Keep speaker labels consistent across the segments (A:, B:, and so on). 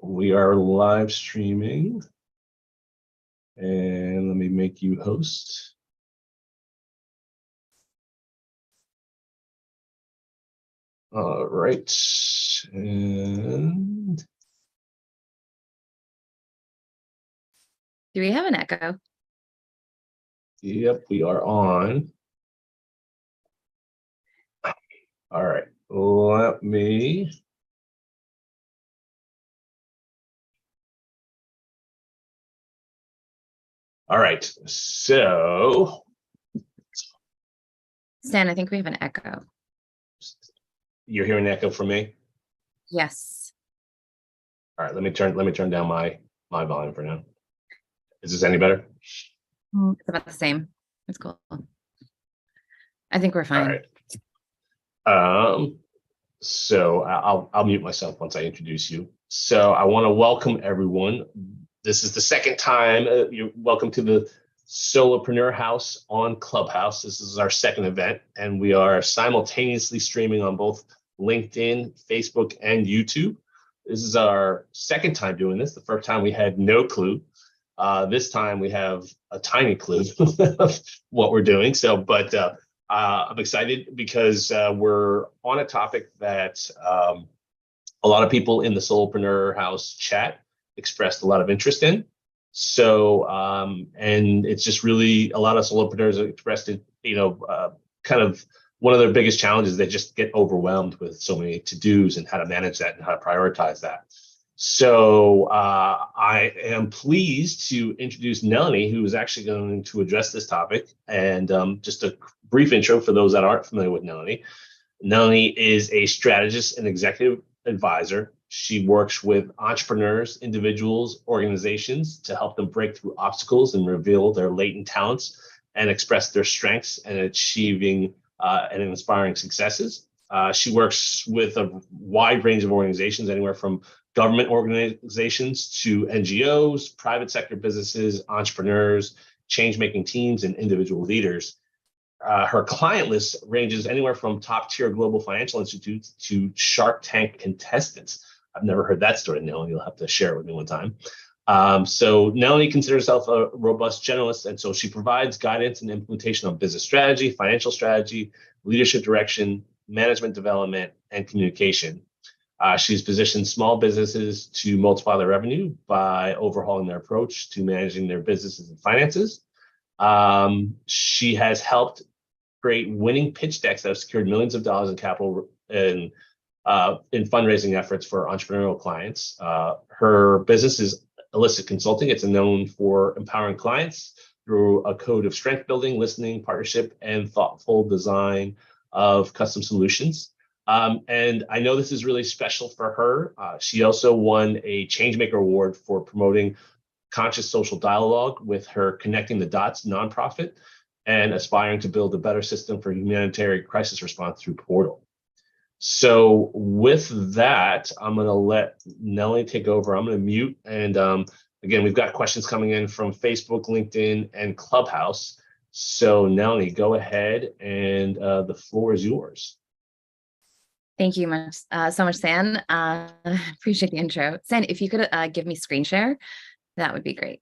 A: We are live streaming, and let me make you host. All right, and
B: do we have an echo?
A: Yep, we are on. All right, let me. All right, so
B: Stan, I think we have an echo.
A: You're hearing an echo from me?
B: Yes.
A: All right, let me turn down my volume for now. Is this any better?
B: It's about the same. It's cool. I think we're fine.
A: All right. So I'll mute myself once I introduce you. So I want to welcome everyone. This is the second time. You're welcome to the Solopreneur House on Clubhouse. This is our second event, and we are simultaneously streaming on both LinkedIn, Facebook, and YouTube. This is our second time doing this. The first time we had no clue. This time we have a tiny clue of what we're doing. I'm excited because we're on a topic that a lot of people in the Solopreneur House chat expressed a lot of interest in. So, and it's just really a lot of solopreneurs have expressed it, kind of one of their biggest challenges. They just get overwhelmed with so many to-dos and how to manage that and how to prioritize that. So I am pleased to introduce Nalini, who is actually going to address this topic. And just a brief intro for those that aren't familiar with Nalini. Nalini is a strategist and executive advisor. She works with entrepreneurs, individuals, organizations to help them break through obstacles and reveal their latent talents and express their strengths and achieving and inspiring successes. She works with a wide range of organizations, anywhere from government organizations to NGOs, private sector businesses, entrepreneurs, change-making teams, and individual leaders. Her client list ranges anywhere from top-tier global financial institutes to Shark Tank contestants. I've never heard that story, Nalini. You'll have to share it with me one time. So Nalini considers herself a robust generalist, and so she provides guidance and implementation on business strategy, financial strategy, leadership direction, management development, and communication. She's positioned small businesses to multiply their revenue by overhauling their approach to managing their businesses and finances. She has helped create winning pitch decks that have secured millions of dollars in capital in fundraising efforts for entrepreneurial clients. Her business is Illicit Consulting. It's known for empowering clients through a code of strength building, listening, partnership, and thoughtful design of custom solutions. And I know this is really special for her. She also won a Changemaker Award for promoting conscious social dialogue with her Connecting the Dots nonprofit and aspiring to build a better system for humanitarian crisis response through Portal. So with that, I'm going to let Nalini take over. I'm going to mute. And again, we've got questions coming in from Facebook, LinkedIn, and Clubhouse. So Nalini, go ahead, and the floor is yours.
B: Thank you so much, Stan. Appreciate the intro. Stan, if you could give me screen share, that would be great.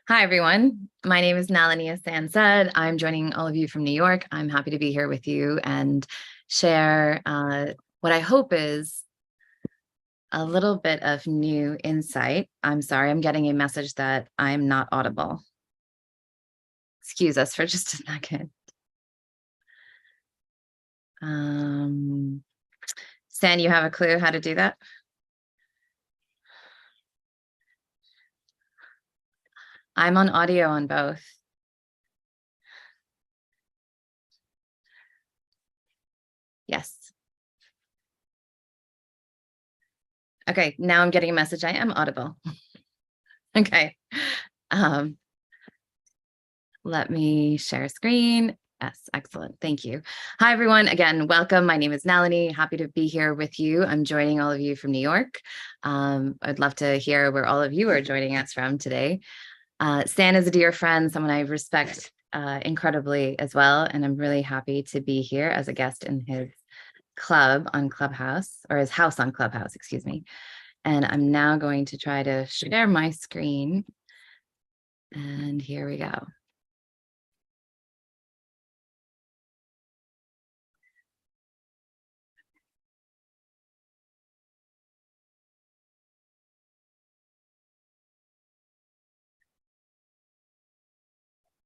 B: Hi, everyone. My name is Nalini, as Stan said. I'm joining all of you from New York. I'm happy to be here with you and share what I hope is a little bit of new insight. I'm sorry, I'm getting a message that I'm not audible. Excuse us for just a second. Stan, you have a clue how to do that? I'm on audio on both. Yes. Okay, now I'm getting a message. I am audible. Okay. Let me share screen. Yes, excellent. Thank you. Hi, everyone. Again, welcome. My name is Nalini. Happy to be here with you. I'm joining all of you from New York. I'd love to hear where all of you are joining us from today. Stan is a dear friend, someone I respect incredibly as well, and I'm really happy to be here as a guest in his club on Clubhouse, or his house on Clubhouse, excuse me. And I'm now going to try to share my screen. And here we go.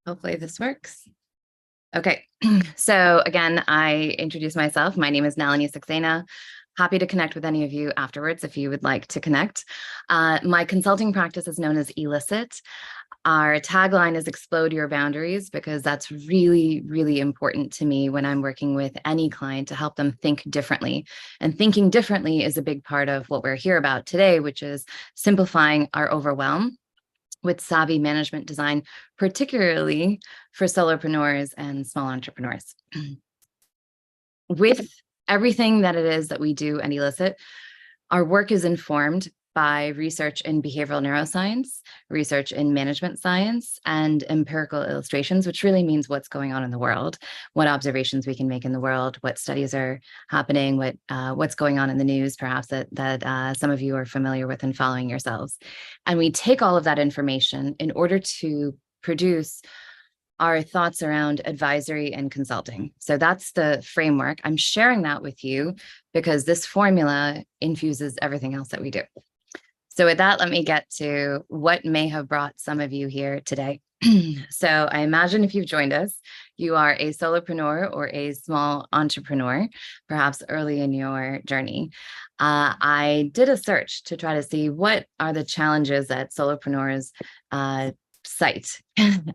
B: Hopefully this works. Okay, so again, I introduce myself. My name is Nalini Saxena. Happy to connect with any of you afterwards if you would like to connect. My consulting practice is known as Elicit. Our tagline is explode your boundaries, because that's really, really important to me when I'm working with any client, to help them think differently. And thinking differently is a big part of what we're here about today, which is simplifying our overwhelm with savvy management design, particularly for solopreneurs and small entrepreneurs. With everything that it is that we do at Elicit, our work is informed by research in behavioral neuroscience, research in management science, and empirical illustrations, which really means what's going on in the world, what observations we can make in the world, what studies are happening, what's going on in the news, perhaps that some of you are familiar with and following yourselves. And we take all of that information in order to produce our thoughts around advisory and consulting. So that's the framework. I'm sharing that with you because this formula infuses everything else that we do. So with that, let me get to what may have brought some of you here today. So I imagine if you've joined us, you are a solopreneur or a small entrepreneur, perhaps early in your journey. I did a search to try to see what are the challenges that solopreneurs cite.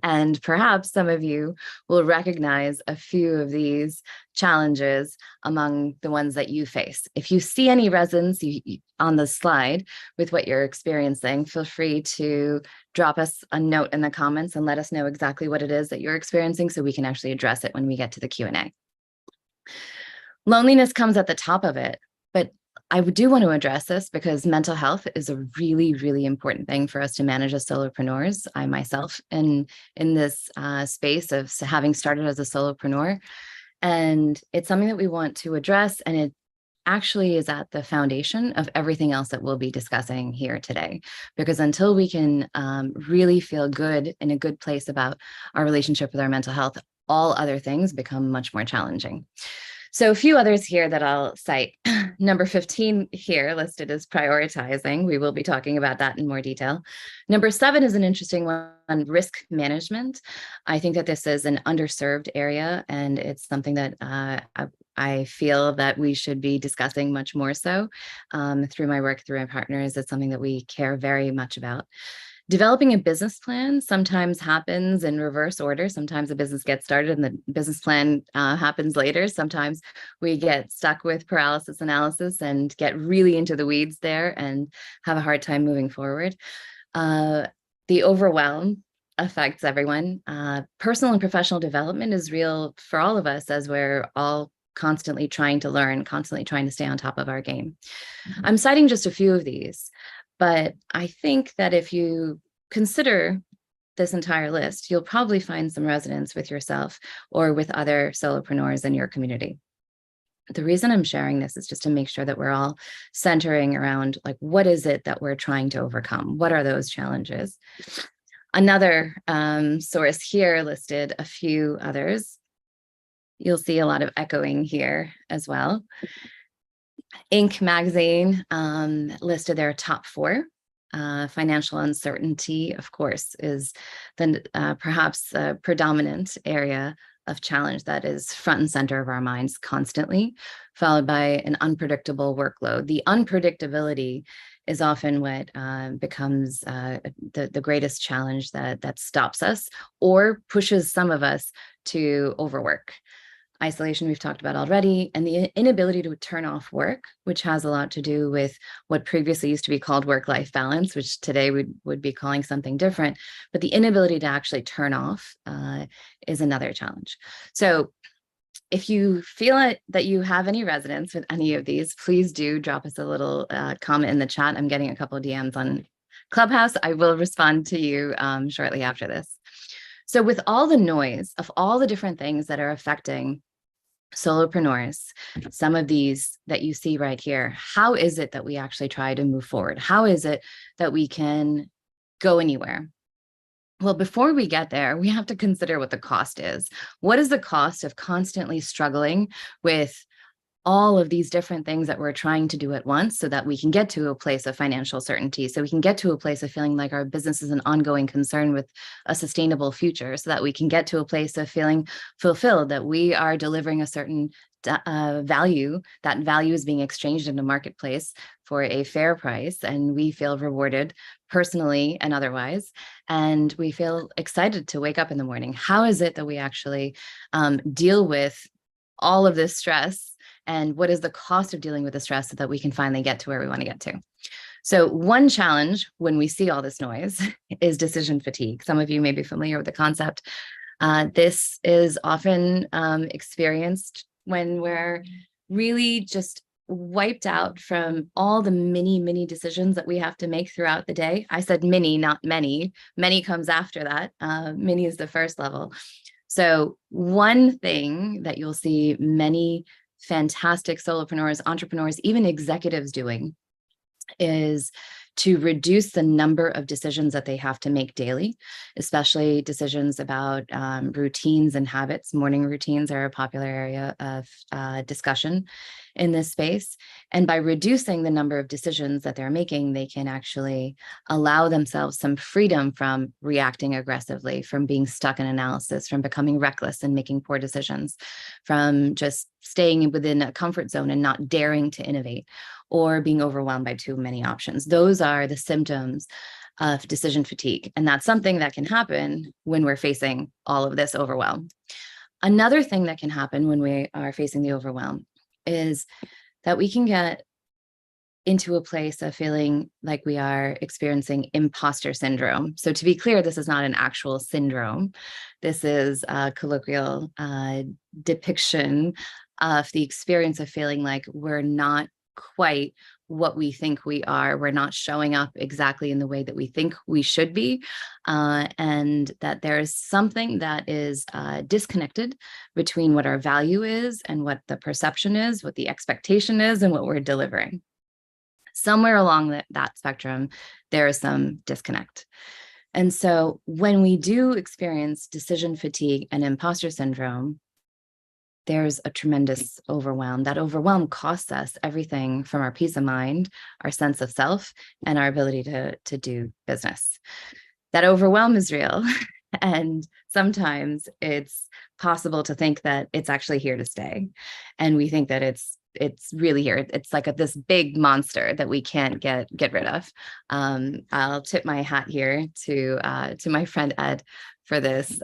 B: And perhaps some of you will recognize a few of these challenges among the ones that you face. If you see any resonance on the slide with what you're experiencing, feel free to drop us a note in the comments and let us know exactly what it is that you're experiencing so we can actually address it when we get to the Q&A. Loneliness comes at the top of it, but I do want to address this because mental health is a really, really important thing for us to manage as solopreneurs. I myself in this space of having started as a solopreneur, and it's something that we want to address, and it actually is at the foundation of everything else that we'll be discussing here today. Because until we can really feel good, in a good place about our relationship with our mental health, all other things become much more challenging. So a few others here that I'll cite. Number 15 here listed as prioritizing. We will be talking about that in more detail. Number 7 is an interesting one, risk management. I think that this is an underserved area, and it's something that I feel that we should be discussing much more so through my work, through my partners. It's something that we care very much about. Developing a business plan sometimes happens in reverse order. Sometimes a business gets started and the business plan happens later. Sometimes we get stuck with paralysis analysis and get really into the weeds there and have a hard time moving forward. The overwhelm affects everyone. Personal and professional development is real for all of us, as we're all constantly trying to learn, constantly trying to stay on top of our game. I'm citing just a few of these. But I think that if you consider this entire list, you'll probably find some resonance with yourself or with other solopreneurs in your community. The reason I'm sharing this is just to make sure that we're all centering around, like, what is it that we're trying to overcome? What are those challenges? Another source here listed a few others. You'll see a lot of echoing here as well. Inc. magazine listed their top 4. Financial uncertainty, of course, is the perhaps predominant area of challenge that is front and center of our minds constantly, followed by an unpredictable workload. The unpredictability is often what becomes the greatest challenge that stops us or pushes some of us to overwork. Isolation we've talked about already, and the inability to turn off work, which has a lot to do with what previously used to be called work-life balance, which today we would be calling something different. But the inability to actually turn off is another challenge. So if you feel that you have any resonance with any of these, please do drop us a little comment in the chat. I'm getting a couple of DMs on Clubhouse. I will respond to you shortly after this. So with all the noise of all the different things that are affecting solopreneurs, some of these that you see right here, how is it that we actually try to move forward? How is it that we can go anywhere? Well, before we get there, we have to consider what the cost is. What is the cost of constantly struggling with all of these different things that we're trying to do at once so that we can get to a place of financial certainty, so we can get to a place of feeling like our business is an ongoing concern with a sustainable future, so that we can get to a place of feeling fulfilled, that we are delivering a certain value, that value is being exchanged in the marketplace for a fair price, and we feel rewarded personally and otherwise, and we feel excited to wake up in the morning. How is it that we actually deal with all of this stress, and what is the cost of dealing with the stress so that we can finally get to where we want to get to? So one challenge when we see all this noise is decision fatigue. Some of you may be familiar with the concept. This is often experienced when we're really just wiped out from all the many decisions that we have to make throughout the day. I said many, not many. Many comes after that. Many is the first level. So one thing that you'll see many fantastic solopreneurs, entrepreneurs, even executives doing is to reduce the number of decisions that they have to make daily, especially decisions about routines and habits. Morning routines are a popular area of discussion in this space. And by reducing the number of decisions that they're making, they can actually allow themselves some freedom from reacting aggressively, from being stuck in analysis, from becoming reckless and making poor decisions, from just staying within a comfort zone and not daring to innovate, or being overwhelmed by too many options. Those are the symptoms of decision fatigue. And that's something that can happen when we're facing all of this overwhelm. Another thing that can happen when we are facing the overwhelm is that we can get into a place of feeling like we are experiencing imposter syndrome. So to be clear, this is not an actual syndrome. This is a colloquial depiction of the experience of feeling like we're not quite what we think we are. We're not showing up exactly in the way that we think we should be, and that there's something that is disconnected between what our value is and what the perception is, what the expectation is, and what we're delivering. Somewhere along that spectrum, there is some disconnect. And so when we do experience decision fatigue and imposter syndrome, there's a tremendous overwhelm. That overwhelm costs us everything from our peace of mind, our sense of self, and our ability to do business. That overwhelm is real. And sometimes it's possible to think that it's actually here to stay. And we think that it's really here. It's like this big monster that we can't get rid of. I'll tip my hat here to my friend Ed for this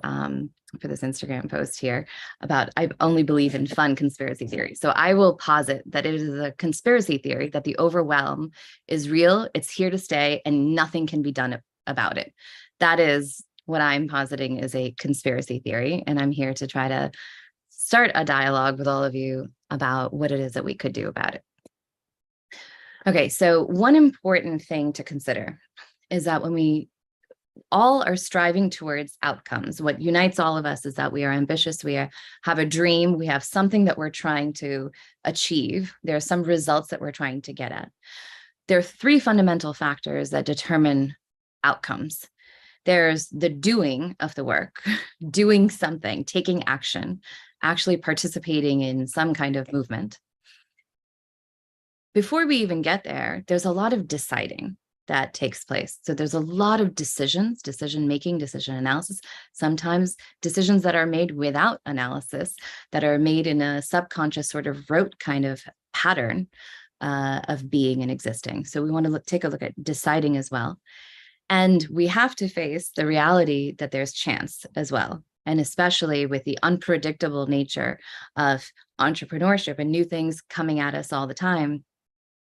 B: Instagram post here about I only believe in fun conspiracy theories. So I will posit that it is a conspiracy theory that the overwhelm is real, it's here to stay, and nothing can be done about it. That is what I'm positing is a conspiracy theory, and I'm here to try to start a dialogue with all of you about what it is that we could do about it. Okay, so one important thing to consider is that when we all are striving towards outcomes, what unites all of us is that we are ambitious, we have a dream, we have something that we're trying to achieve. There are some results that we're trying to get at. There are three fundamental factors that determine outcomes. There's the doing of the work, doing something, taking action, actually participating in some kind of movement. Before we even get there, there's a lot of deciding that takes place. So there's a lot of decisions, decision-making, decision analysis, sometimes decisions that are made without analysis, that are made in a subconscious sort of rote kind of pattern of being and existing. So we want to take a look at deciding as well. And we have to face the reality that there's chance as well. And especially with the unpredictable nature of entrepreneurship and new things coming at us all the time,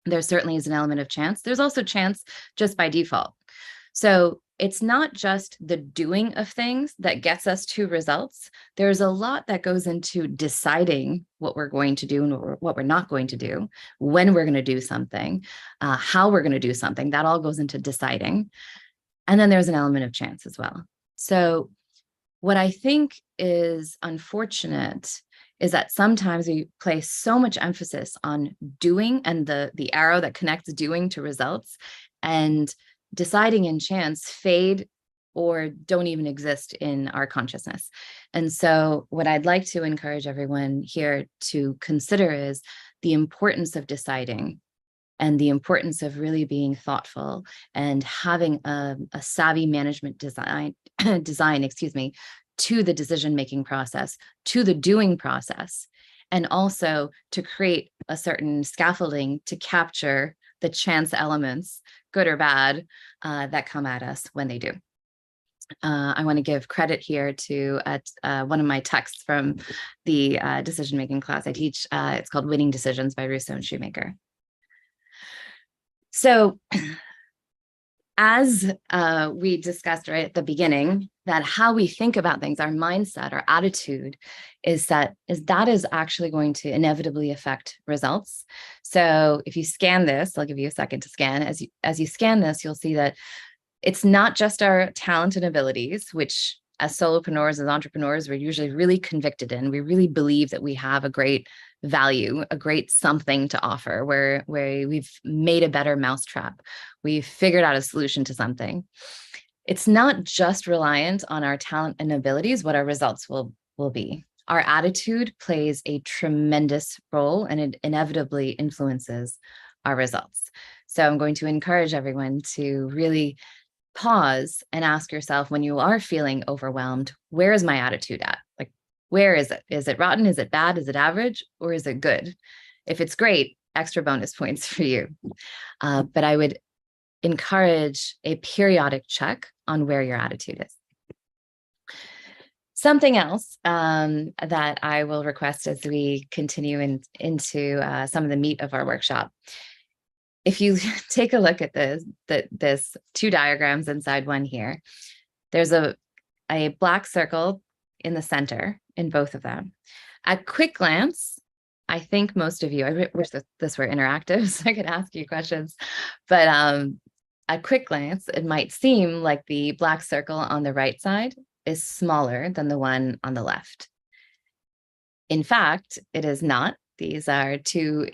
B: there certainly is an element of chance. There's also chance just by default. So it's not just the doing of things that gets us to results. There's a lot that goes into deciding what we're going to do and what we're not going to do, when we're going to do something, how we're going to do something. That all goes into deciding. And then there's an element of chance as well. So what I think is unfortunate is that sometimes we place so much emphasis on doing and the arrow that connects doing to results, and deciding and chance fade or don't even exist in our consciousness. And so what I'd like to encourage everyone here to consider is the importance of deciding, and the importance of really being thoughtful and having a savvy management design, to the decision-making process, to the doing process, and also to create a certain scaffolding to capture the chance elements, good or bad, that come at us when they do. I want to give credit here to one of my texts from the decision-making class I teach. It's called Winning Decisions by Russo and Shoemaker. So as we discussed right at the beginning, that how we think about things, our mindset, our attitude that is actually going to inevitably affect results. So if you scan this, I'll give you a second to scan. As you scan this, you'll see that it's not just our talent and abilities, which as solopreneurs, as entrepreneurs, we're usually really convicted in. We really believe that we have a great value, a great something to offer, where we've made a better mousetrap. We've figured out a solution to something. It's not just reliant on our talent and abilities, what our results will be. Our attitude plays a tremendous role, and it inevitably influences our results. So I'm going to encourage everyone to really pause and ask yourself, when you are feeling overwhelmed, where is my attitude at? Like, where is it? Is it rotten? Is it bad? Is it average? Or is it good? If it's great, extra bonus points for you. But I would encourage a periodic check on where your attitude is. Something else that I will request as we continue into some of the meat of our workshop. If you take a look at this two diagrams inside one here, there's a black circle in the center in both of them. At quick glance, I think most of you, I wish that this were interactive so I could ask you questions, but at quick glance, it might seem like the black circle on the right side is smaller than the one on the left. In fact, it is not. These are two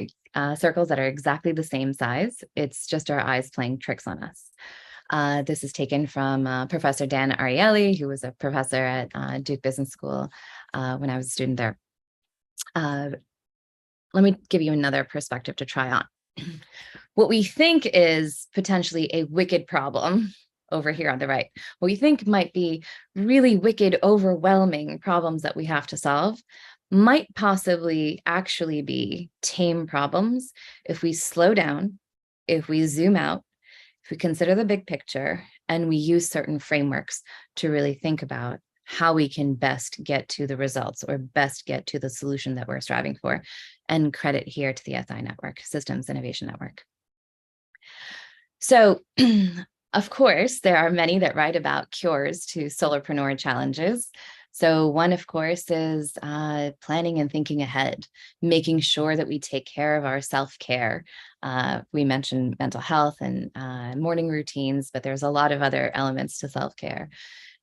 B: circles that are exactly the same size. It's just our eyes playing tricks on us. This is taken from Professor Dan Ariely, who was a professor at Duke Business School when I was a student there. Let me give you another perspective to try on. What we think is potentially a wicked problem over here on the right, what we think might be really wicked, overwhelming problems that we have to solve, might possibly actually be tame problems if we slow down, if we zoom out, if we consider the big picture, and we use certain frameworks to really think about how we can best get to the results or best get to the solution that we're striving for. And credit here to the SI Network, Systems Innovation Network. So, of course, there are many that write about cures to solopreneur challenges. So one, of course, is planning and thinking ahead, making sure that we take care of our self-care. We mentioned mental health and morning routines, but there's a lot of other elements to self-care.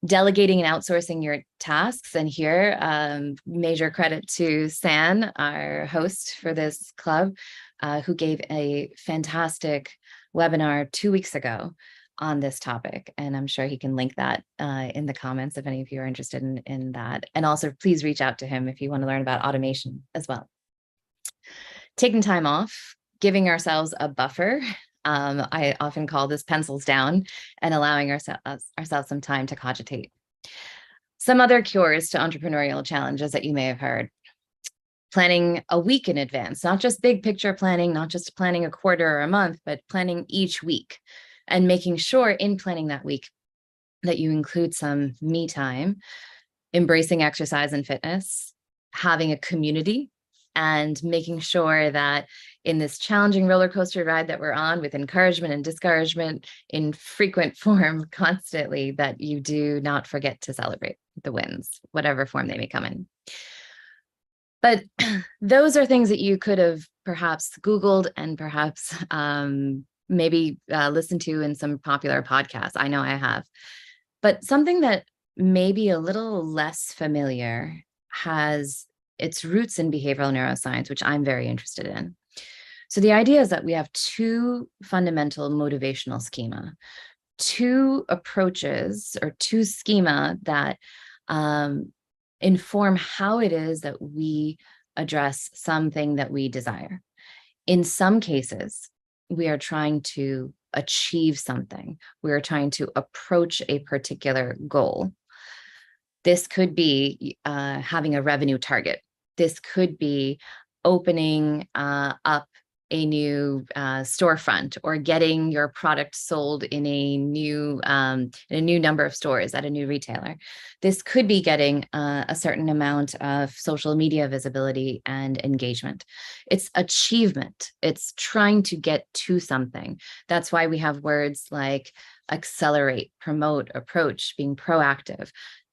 B: Delegating and outsourcing your tasks. And here, major credit to San, our host for this club, who gave a fantastic webinar 2 weeks ago on this topic. And I'm sure he can link that in the comments if any of you are interested in that. And also please reach out to him if you want to learn about automation as well. Taking time off, giving ourselves a buffer. I often call this pencils down, and allowing ourselves some time to cogitate. Some other cures to entrepreneurial challenges that you may have heard. Planning a week in advance, not just big picture planning, not just planning a quarter or a month, but planning each week, and making sure in planning that week that you include some me time, embracing exercise and fitness, having a community, and making sure that in this challenging roller coaster ride that we're on, with encouragement and discouragement in frequent form constantly, that you do not forget to celebrate the wins, whatever form they may come in. But those are things that you could have perhaps Googled and perhaps maybe listened to in some popular podcasts. I know I have. But something that may be a little less familiar has its roots in behavioral neuroscience, which I'm very interested in. So the idea is that we have two fundamental motivational schema, two approaches or two schema that inform how it is that we address something that we desire. In some cases, we are trying to achieve something. We are trying to approach a particular goal. This could be having a revenue target. This could be opening up a new storefront or getting your product sold in a new number of stores at a new retailer. This could be getting a certain amount of social media visibility and engagement. It's achievement. It's trying to get to something. That's why we have words like accelerate, promote, approach, being proactive.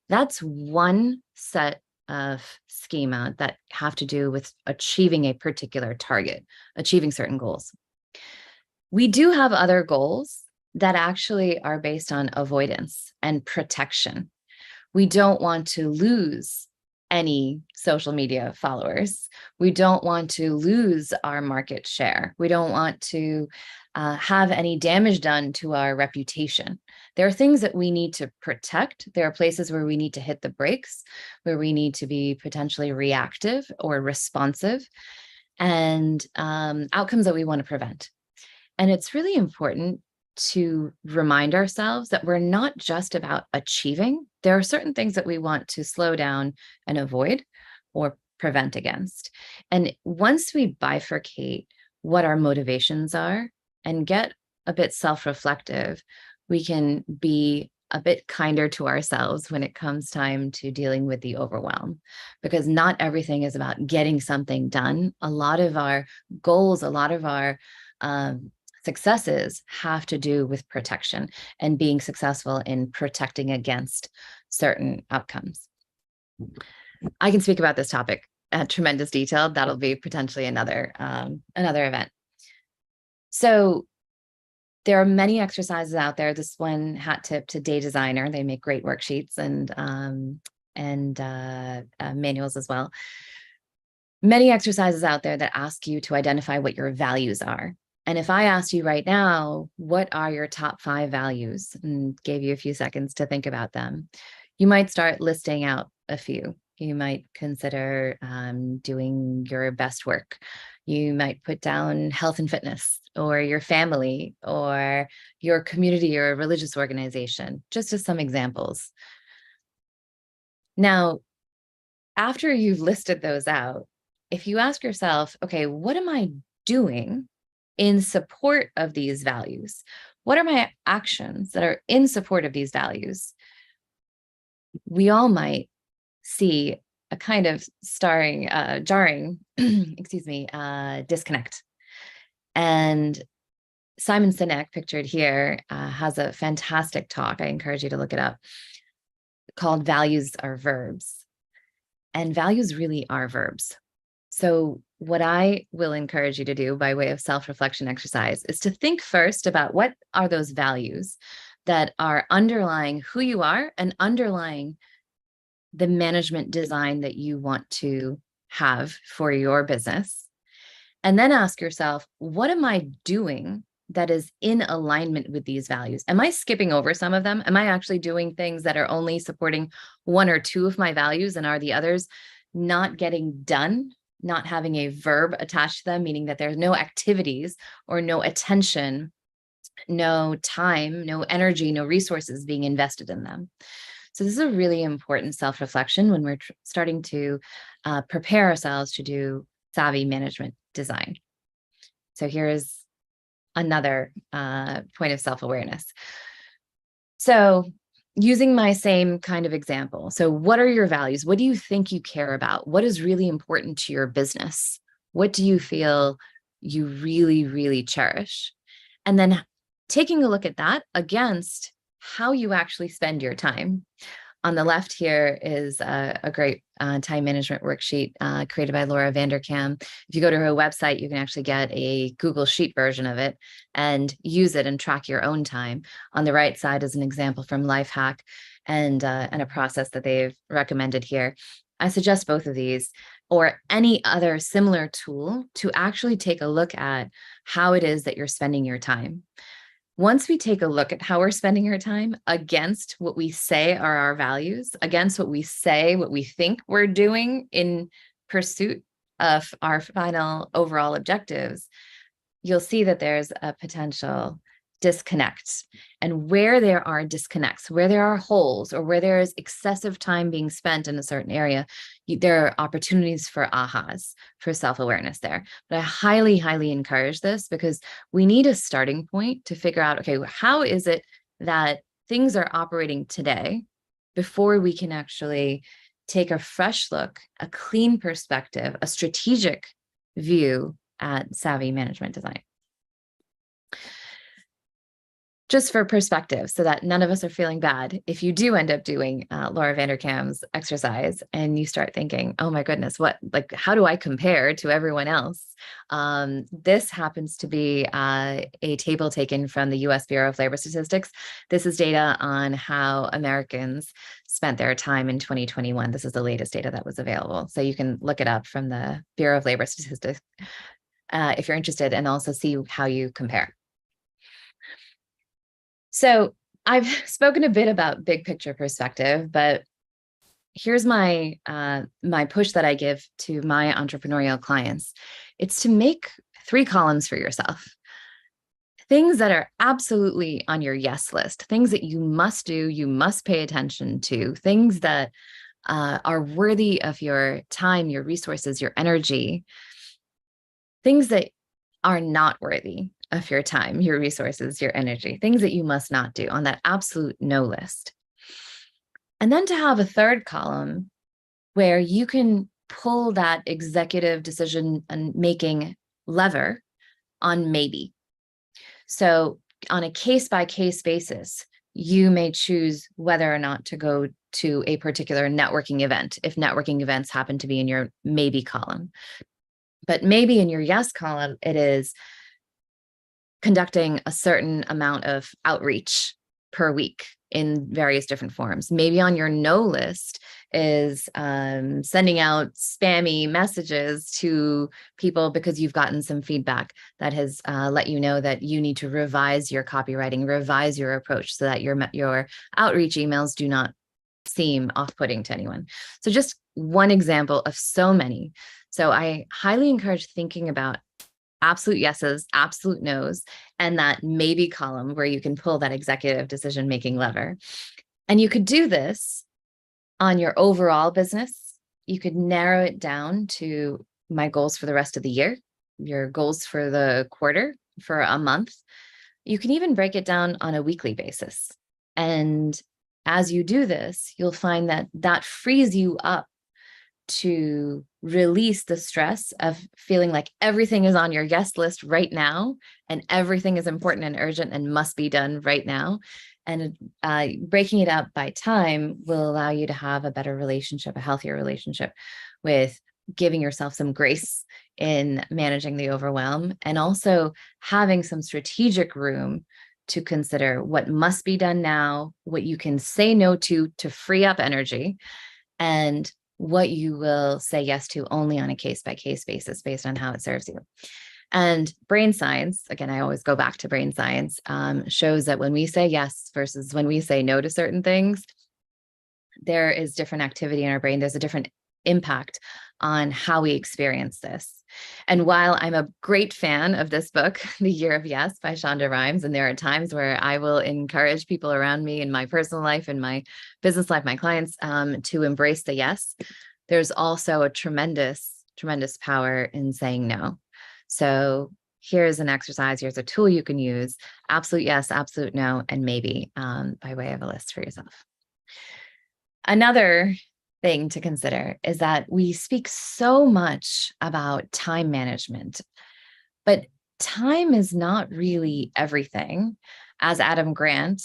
B: That's one set of schema that have to do with achieving a particular target, achieving certain goals. We do have other goals that actually are based on avoidance and protection. We don't want to lose any social media followers. We don't want to lose our market share. We don't want to have any damage done to our reputation. There are things that we need to protect. There are places where we need to hit the brakes, where we need to be potentially reactive or responsive, and outcomes that we want to prevent. And it's really important to remind ourselves that we're not just about achieving. There are certain things that we want to slow down and avoid or prevent against. And once we bifurcate what our motivations are and get a bit self-reflective, we can be a bit kinder to ourselves when it comes time to dealing with the overwhelm, because not everything is about getting something done. A lot of our goals, a lot of our successes have to do with protection and being successful in protecting against certain outcomes. I can speak about this topic at tremendous detail. That'll be potentially another event. So there are many exercises out there. This one, hat tip to Day Designer. They make great worksheets and manuals as well. Many exercises out there that ask you to identify what your values are. And if I asked you right now, what are your top 5 values, and gave you a few seconds to think about them, you might start listing out a few. You might consider doing your best work. You might put down health and fitness, or your family, or your community or religious organization, just as some examples. Now, after you've listed those out, if you ask yourself, okay, what am I doing in support of these values? What are my actions that are in support of these values? We all might see a kind of jarring, disconnect. And Simon Sinek, pictured here, has a fantastic talk. I encourage you to look it up, called Values Are Verbs. And values really are verbs. So what I will encourage you to do by way of self-reflection exercise is to think first about what are those values that are underlying who you are and underlying the management design that you want to have for your business. And then ask yourself, what am I doing that is in alignment with these values? Am I skipping over some of them? Am I actually doing things that are only supporting 1 or 2 of my values, and are the others not getting done, not having a verb attached to them, meaning that there's no activities or no attention, no time, no energy, no resources being invested in them? So this is a really important self-reflection when we're starting to prepare ourselves to do savvy management design. So here's another point of self-awareness. So using my same kind of example. So what are your values? What do you think you care about? What is really important to your business? What do you feel you really, really cherish? And then taking a look at that against how you actually spend your time. On the left here is a great time management worksheet created by Laura Vanderkam. If you go to her website, you can actually get a Google Sheet version of it and use it and track your own time. On the right side is an example from Lifehack and a process that they've recommended here. I suggest both of these. or any other similar tool to actually take a look at how it is that you're spending your time. Once we take a look at how we're spending our time against what we say are our values, against what we say, what we think we're doing in pursuit of our final overall objectives, you'll see that there's a potential disconnect. And where there are disconnects, where there are holes, or where there is excessive time being spent in a certain area, there are opportunities for ahas, for self-awareness there. But I highly, highly encourage this, because we need a starting point to figure out, okay, how is it that things are operating today before we can actually take a fresh look, a clean perspective, a strategic view at savvy management design. Just for perspective, so that none of us are feeling bad, if you do end up doing Laura Vanderkam's exercise and you start thinking, oh my goodness, how do I compare to everyone else? This happens to be a table taken from the US Bureau of Labor Statistics. This is data on how Americans spent their time in 2021. This is the latest data that was available. So you can look it up from the Bureau of Labor Statistics if you're interested, and also see how you compare. So I've spoken a bit about big picture perspective, but here's my my push that I give to my entrepreneurial clients. It's to make 3 columns for yourself. Things that are absolutely on your yes list, things that you must do, you must pay attention to, things that are worthy of your time, your resources, your energy, things that are not worthy of your time, your resources, your energy, things that you must not do on that absolute no list. And then to have a third column where you can pull that executive decision and making lever on maybe. So on a case-by-case basis, you may choose whether or not to go to a particular networking event, if networking events happen to be in your maybe column. But maybe in your yes column, it is conducting a certain amount of outreach per week in various different forms. Maybe on your no list is sending out spammy messages to people because you've gotten some feedback that has let you know that you need to revise your copywriting, revise your approach so that your outreach emails do not seem off-putting to anyone. So just one example of so many. So I highly encourage thinking about absolute yeses, absolute nos, and that maybe column where you can pull that executive decision-making lever. And you could do this on your overall business. You could narrow it down to my goals for the rest of the year, your goals for the quarter, for a month. You can even break it down on a weekly basis. And as you do this, you'll find that that frees you up to release the stress of feeling like everything is on your yes list right now, and everything is important and urgent and must be done right now. And breaking it up by time will allow you to have a better relationship, a healthier relationship with giving yourself some grace in managing the overwhelm, and also having some strategic room to consider what must be done now, what you can say no to free up energy, and what you will say yes to only on a case-by-case basis based on how it serves you. And brain science, again, I always go back to brain science, shows that when we say yes versus when we say no to certain things, there is different activity in our brain. There's a different impact on how we experience this. And while I'm a great fan of this book, The Year of Yes by Shonda Rhimes, and there are times where I will encourage people around me in my personal life, in my business life, my clients, to embrace the yes, there's also a tremendous, tremendous power in saying no. So here's an exercise, here's a tool you can use: absolute yes, absolute no, and maybe, by way of a list for yourself. Another thing to consider is that we speak so much about time management, but time is not really everything. As Adam Grant,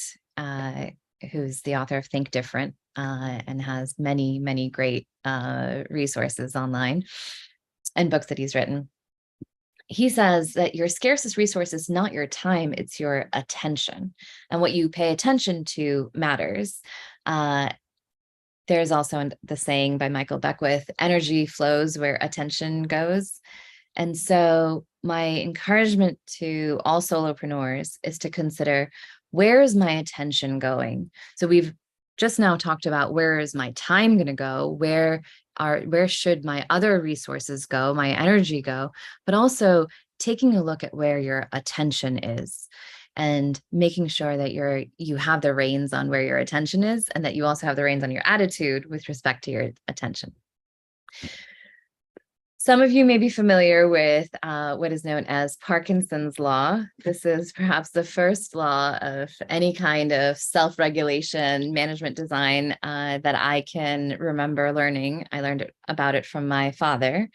B: who's the author of Think Different, and has many, many great resources online and books that he's written, he says that your scarcest resource is not your time, it's your attention. And what you pay attention to matters. there's also the saying by Michael Beckwith, energy flows where attention goes. And so my encouragement to all solopreneurs is to consider, where is my attention going? So we've just now talked about, where is my time going to go? Where should my other resources go, my energy go? But also taking a look at where your attention is and making sure that you have the reins on where your attention is, and that you also have the reins on your attitude with respect to your attention. Some of you may be familiar with what is known as Parkinson's law. This is perhaps the first law of any kind of self-regulation, management design that I can remember learning. I learned about it from my father,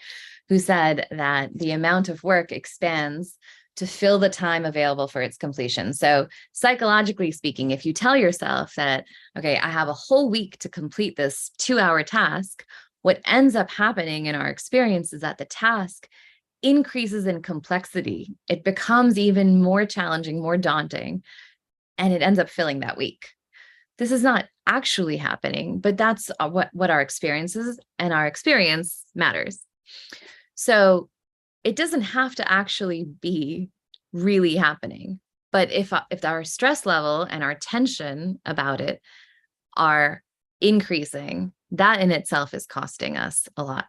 B: who said that the amount of work expands to fill the time available for its completion. So psychologically speaking, if you tell yourself that, okay, I have a whole week to complete this 2-hour task, what ends up happening in our experience is that the task increases in complexity. It becomes even more challenging, more daunting, and it ends up filling that week. This is not actually happening, but that's what our experience is, and our experience matters. So it doesn't have to actually be really happening. But if our stress level and our tension about it are increasing, that in itself is costing us a lot.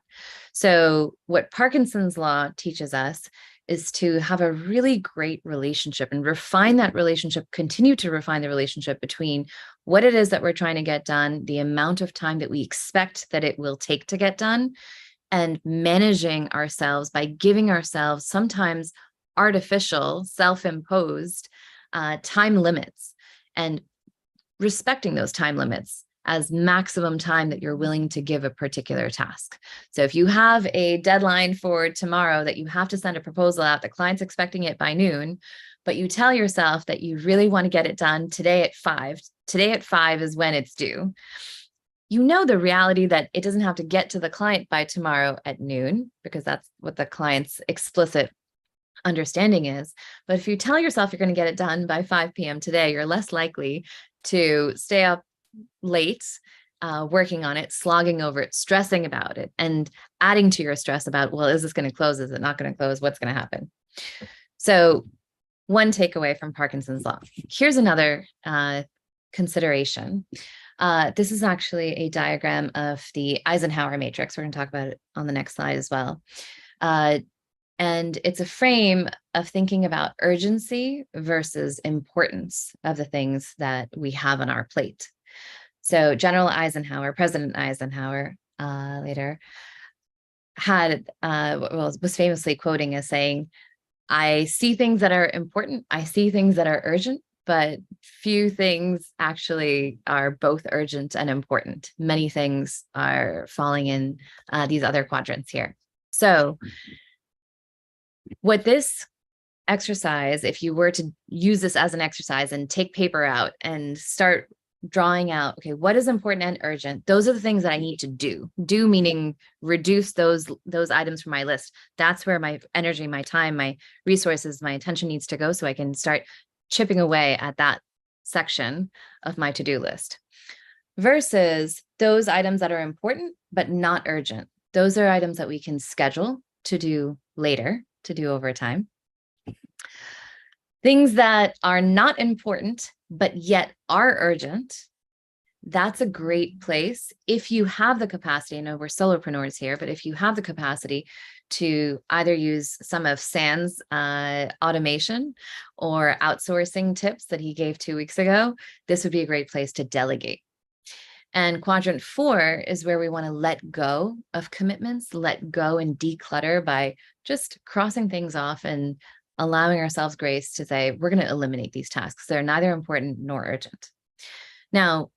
B: So what Parkinson's law teaches us is to have a really great relationship and refine that relationship, continue to refine the relationship between what it is that we're trying to get done, the amount of time that we expect that it will take to get done, and managing ourselves by giving ourselves sometimes artificial, self-imposed time limits, and respecting those time limits as maximum time that you're willing to give a particular task. So if you have a deadline for tomorrow that you have to send a proposal out, the client's expecting it by noon, but you tell yourself that you really want to get it done today at 5. Today at 5 is when it's due. You know the reality that it doesn't have to get to the client by tomorrow at noon, because that's what the client's explicit understanding is. But if you tell yourself you're going to get it done by 5 p.m. today, you're less likely to stay up late working on it, slogging over it, stressing about it, and adding to your stress about, well, is this going to close? Is it not going to close? What's going to happen? So one takeaway from Parkinson's law. Here's another consideration. This is actually a diagram of the Eisenhower matrix. We're going to talk about it on the next slide as well. And it's a frame of thinking about urgency versus importance of the things that we have on our plate. So General Eisenhower, President Eisenhower, later was famously quoting as saying, "I see things that are important, I see things that are urgent, but few things actually are both urgent and important. Many things are falling in these other quadrants here." So what this exercise, if you were to use this as an exercise and take paper out and start drawing out, okay, what is important and urgent? Those are the things that I need to do. Do meaning reduce those items from my list. That's where my energy, my time, my resources, my attention needs to go, so I can start chipping away at that section of my to-do list. Versus those items that are important but not urgent. Those are items that we can schedule to do later, to do over time. Things that are not important, but yet are urgent, that's a great place if you have the capacity. I know we're solopreneurs here, but if you have the capacity to either use some of San's automation or outsourcing tips that he gave 2 weeks ago, this would be a great place to delegate. And quadrant 4 is where we want to let go of commitments, let go and declutter by just crossing things off and allowing ourselves grace to say, we're going to eliminate these tasks. They're neither important nor urgent. Now,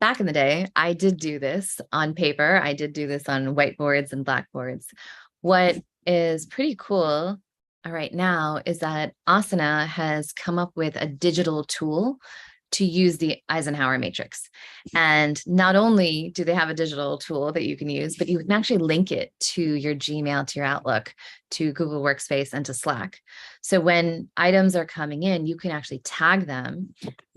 B: back in the day, I did do this on paper. I did do this on whiteboards and blackboards. What is pretty cool right now is that Asana has come up with a digital tool to use the Eisenhower matrix. And not only do they have a digital tool that you can use, but you can actually link it to your Gmail, to your Outlook, to Google Workspace, and to Slack. So when items are coming in, you can actually tag them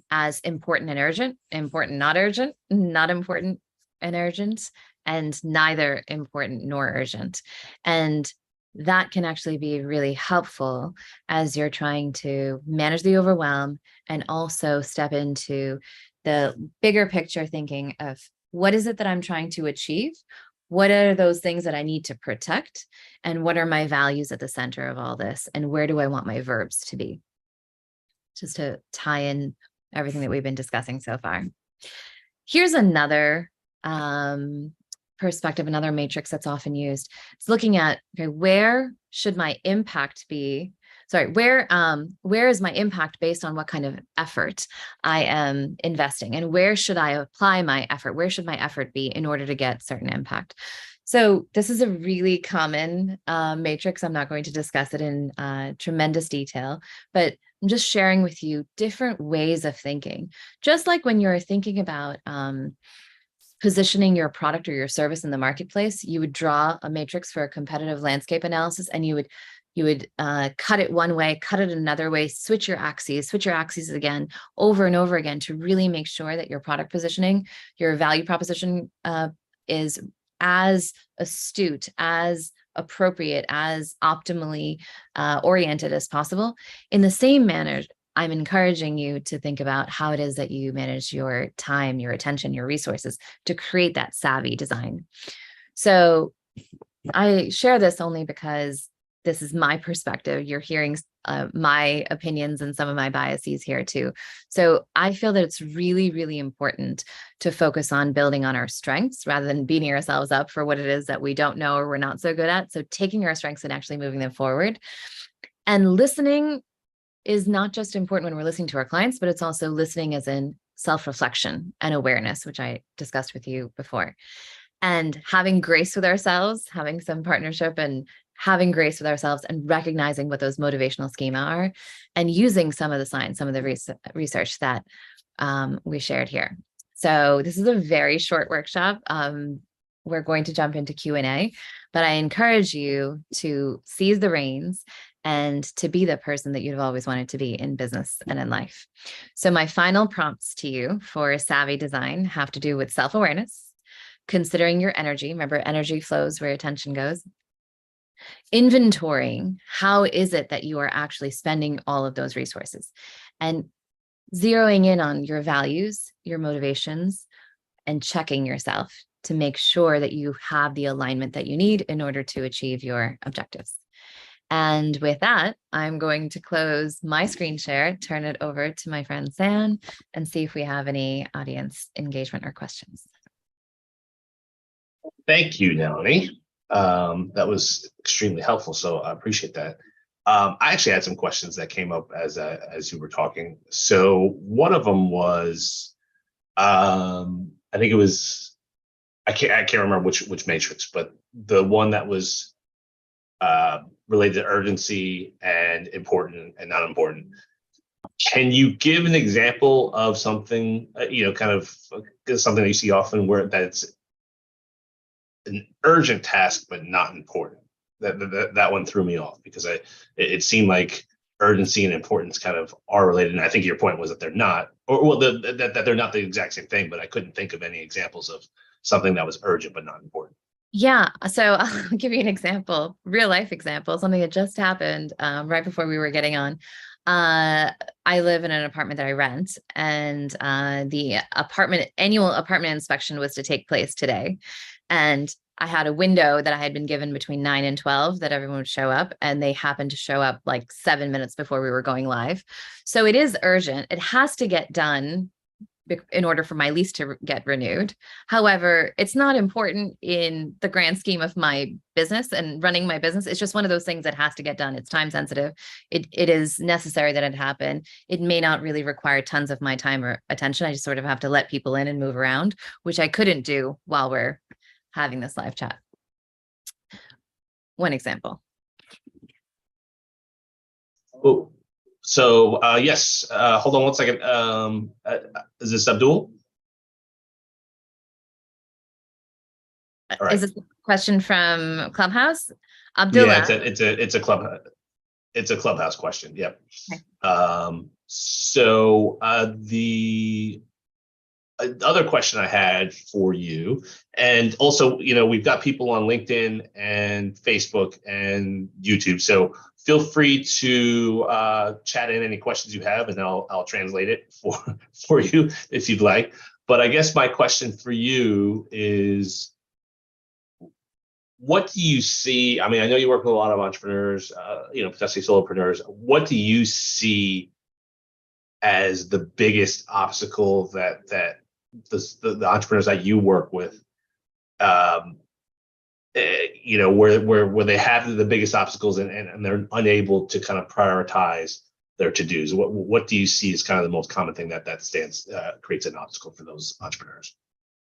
B: as important and urgent, important, not urgent, not important, and urgent, and neither important nor urgent. And that can actually be really helpful as you're trying to manage the overwhelm and also step into the bigger picture thinking of what is it that I'm trying to achieve? What are those things that I need to protect? And what are my values at the center of all this? And where do I want my verbs to be? Just to tie in everything that we've been discussing so far. Here's another perspective, another matrix that's often used. It's looking at, okay, where should my impact be? Sorry, where is my impact based on what kind of effort I am investing, and where should I apply my effort? Where should my effort be in order to get certain impact? So this is a really common matrix. I'm not going to discuss it in tremendous detail, but I'm just sharing with you different ways of thinking. Just like when you're thinking about positioning your product or your service in the marketplace, you would draw a matrix for a competitive landscape analysis, and you would cut it one way, cut it another way, switch your axes again, over and over again, to really make sure that your product positioning, your value proposition is as astute, as appropriate, as optimally oriented as possible. In the same manner, I'm encouraging you to think about how it is that you manage your time, your attention, your resources to create that savvy design. So I share this only because this is my perspective. You're hearing my opinions and some of my biases here too. So I feel that it's really, really important to focus on building on our strengths rather than beating ourselves up for what it is that we don't know or we're not so good at. So taking our strengths and actually moving them forward. And listening is not just important when we're listening to our clients, but it's also listening as in self-reflection and awareness, which I discussed with you before. And having grace with ourselves, having some partnership and having grace with ourselves and recognizing what those motivational schema are and using some of the science, some of the research that we shared here. So this is a very short workshop. We're going to jump into Q&A, but I encourage you to seize the reins and to be the person that you've always wanted to be in business and in life. So my final prompts to you for savvy design have to do with self-awareness, considering your energy. Remember, energy flows where attention goes. Inventorying, how is it that you are actually spending all of those resources? And zeroing in on your values, your motivations, and checking yourself to make sure that you have the alignment that you need in order to achieve your objectives. And with that, I'm going to close my screen share, turn it over to my friend San, and see if we have any audience engagement or questions.
A: Thank you, Nalini. That was extremely helpful, so I appreciate that. I actually had some questions that came up as you were talking. So one of them was, I think it was, I can't remember which matrix, but the one that was related to urgency and important and not important. Can you give an example of something, kind of something that you see often where that's an urgent task but not important? That one threw me off because it seemed like urgency and importance kind of are related, and I think your point was that they're not, or well, that they're not the exact same thing. But I couldn't think of any examples of something that was urgent but not important.
B: Yeah, so I'll give you an example, real life example, something that just happened right before we were getting on. I live in an apartment that I rent, and the annual apartment inspection was to take place today. And I had a window that I had been given between 9 and 12 that everyone would show up, and they happened to show up like 7 minutes before we were going live. So it is urgent. It has to get done in order for my lease to get renewed. However, it's not important in the grand scheme of my business and running my business. It's just one of those things that has to get done. It's time sensitive. It is necessary that it happen. It may not really require tons of my time or attention. I just sort of have to let people in and move around, which I couldn't do while we're having this live chat. One example.
A: Oh. So yes, hold on one second. Is this Abdul?
B: Right. Is this a question from Clubhouse? Abdullah.
A: Yeah, it's a Clubhouse question. Yep. Okay. So other question I had for you, and also, we've got people on LinkedIn and Facebook and YouTube, so feel free to chat in any questions you have, and I'll translate it for you if you'd like. But I guess my question for you is, what do you see? I mean, I know you work with a lot of entrepreneurs, potentially solopreneurs. What do you see as the biggest obstacle that the entrepreneurs that you work with, um, where they have the biggest obstacles, and they're unable to kind of prioritize their to-dos? What do you see as kind of the most common thing that creates an obstacle for those entrepreneurs?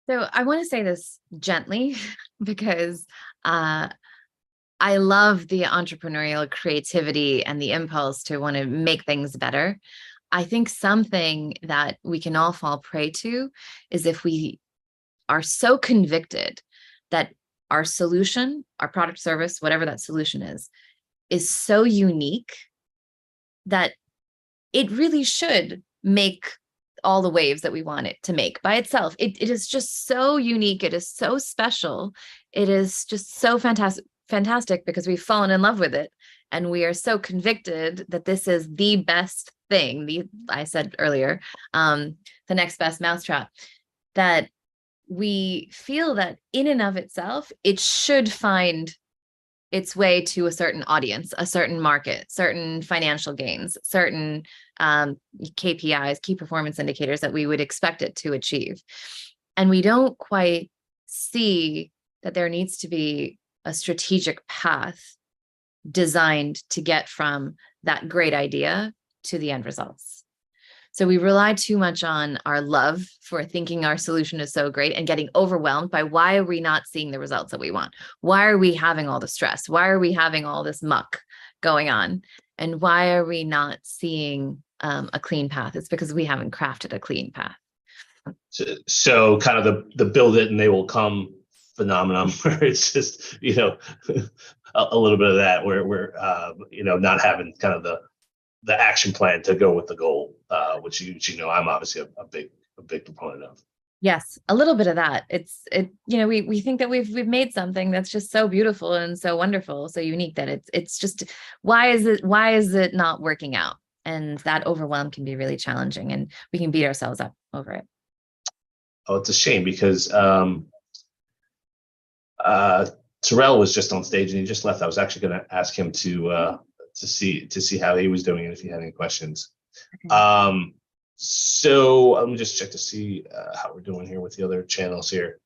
B: So I want to say this gently because I love the entrepreneurial creativity and the impulse to want to make things better. I think something that we can all fall prey to is if we are so convicted that our solution, our product, service, whatever that solution is so unique that it really should make all the waves that we want it to make by itself. It is just so unique. It is so special. It is just so fantastic because we've fallen in love with it. And we are so convicted that this is the best thing. I said earlier, the next best mousetrap, that we feel that in and of itself, it should find its way to a certain audience, a certain market, certain financial gains, certain KPIs, key performance indicators that we would expect it to achieve. And we don't quite see that there needs to be a strategic path designed to get from that great idea to the end results. So we rely too much on our love for thinking our solution is so great and getting overwhelmed by, why are we not seeing the results that we want? Why are we having all the stress? Why are we having all this muck going on? And why are we not seeing a clean path? It's because we haven't crafted a clean path.
A: So kind of the build it and they will come phenomenon, where it's just, a little bit of that, where not having kind of the action plan to go with the goal, which I'm obviously a big proponent of.
B: Yes, a little bit of that. We think that we've made something that's just so beautiful and so wonderful, so unique, that it's just, why is it not working out? And that overwhelm can be really challenging, and we can beat ourselves up over it.
A: Oh, it's a shame, because Terrell was just on stage and he just left. I was actually going to ask him to see how he was doing and if he had any questions. Okay. So let me just check to see how we're doing here with the other channels here.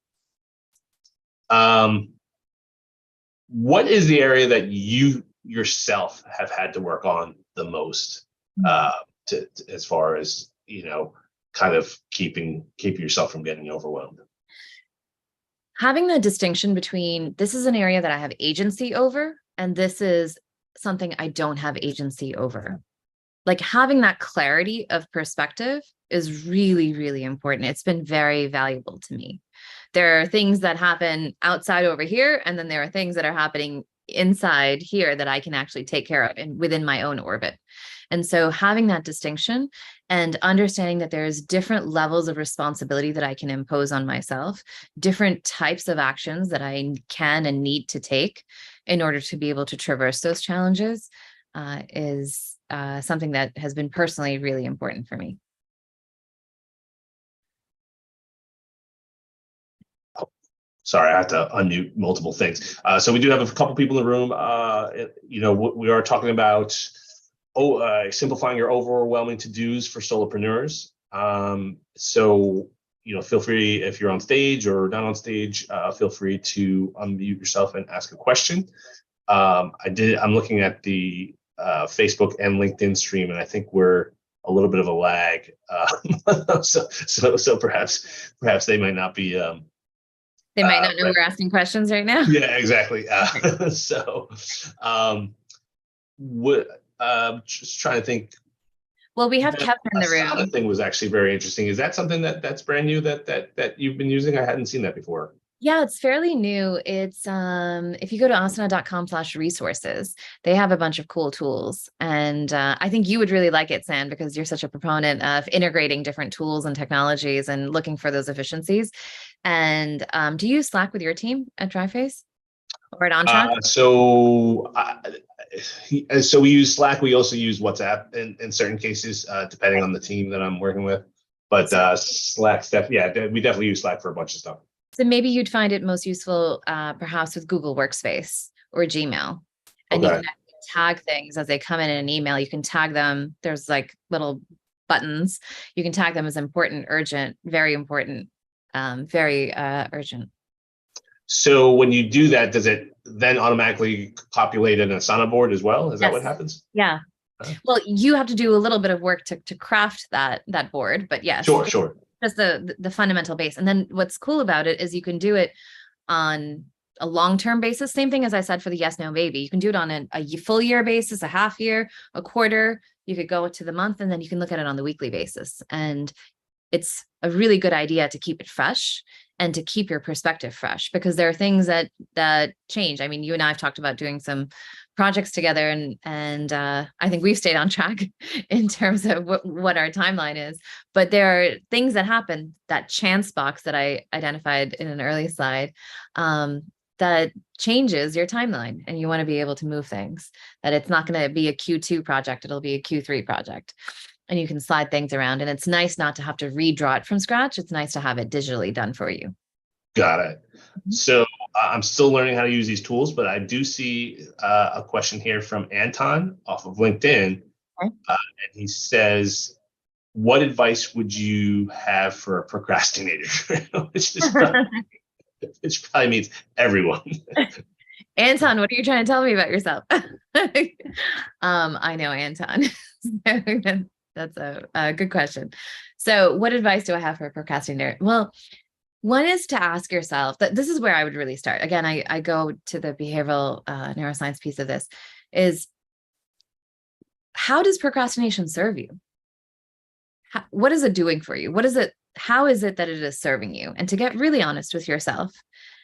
A: What is the area that you yourself have had to work on the most, as far as, kind of keeping yourself from getting overwhelmed?
B: Having the distinction between, this is an area that I have agency over, and this is something I don't have agency over. Like, having that clarity of perspective is really, really important. It's been very valuable to me. There are things that happen outside over here, and then there are things that are happening inside here that I can actually take care of and within my own orbit. And so having that distinction and understanding that there's different levels of responsibility that I can impose on myself, different types of actions that I can and need to take in order to be able to traverse those challenges, is something that has been personally really important for me.
A: Sorry, I have to unmute multiple things. So we do have a couple people in the room. We are talking about simplifying your overwhelming to-dos for solopreneurs. So feel free, if you're on stage or not on stage, feel free to unmute yourself and ask a question. I'm looking at the Facebook and LinkedIn stream, and I think we're a little bit of a lag. So perhaps they might not be.
B: They might not know we're asking questions right now.
A: Yeah, exactly. Just trying to think.
B: Well, we have Kevin in the room.
A: The thing was actually very interesting. Is that something that's brand new that you've been using? I hadn't seen that before.
B: Yeah, it's fairly new. It's if you go to asana.com/resources, they have a bunch of cool tools. And I think you would really like it, San, because you're such a proponent of integrating different tools and technologies and looking for those efficiencies. And do you use Slack with your team at TriFace or at OnTrack?
A: So we use Slack. We also use WhatsApp in certain cases, depending on the team that I'm working with. But Slack stuff, yeah, we definitely use Slack for a bunch of stuff.
B: So maybe you'd find it most useful, perhaps with Google Workspace or Gmail, and you
A: Okay.
B: can tag things as they come in an email. You can tag them. There's like little buttons. You can tag them as important, urgent, very important, very urgent.
A: So when you do that, does it then automatically populate in a Asana board as well? Is that what
B: Yes.
A: happens?
B: Yeah. Well, you have to do a little bit of work to craft that board, but yes,
A: Sure, sure.
B: just the fundamental base. And then what's cool about it is you can do it on a long-term basis. Same thing as I said for the yes, no, maybe. You can do it on a full year basis, a half year, a quarter. You could go to the month, and then you can look at it on the weekly basis. And it's a really good idea to keep it fresh and to keep your perspective fresh, because there are things that change. I mean, you and I have talked about doing some projects together, and I think we've stayed on track in terms of what our timeline is. But there are things that happen, that chance box that I identified in an early slide, that changes your timeline, and you want to be able to move things, that it's not going to be a Q2 project, it'll be a Q3 project. And you can slide things around, and it's nice not to have to redraw it from scratch. It's nice to have it digitally done for you.
A: Got it.
B: Mhm.
A: So I'm still learning how to use these tools, but I do see a question here from Anton off of LinkedIn.
B: Okay.
A: And he says, what advice would you have for a procrastinator? Which probably means everyone.
B: Anton, what are you trying to tell me about yourself? I know Anton. That's a good question. So, what advice do I have for a procrastinator? Well, one is to ask yourself that this is where I would really start. Again, I go to the behavioral neuroscience piece of this is, how does procrastination serve you? What is it doing for you? What is it? How is it that it is serving you? And to get really honest with yourself,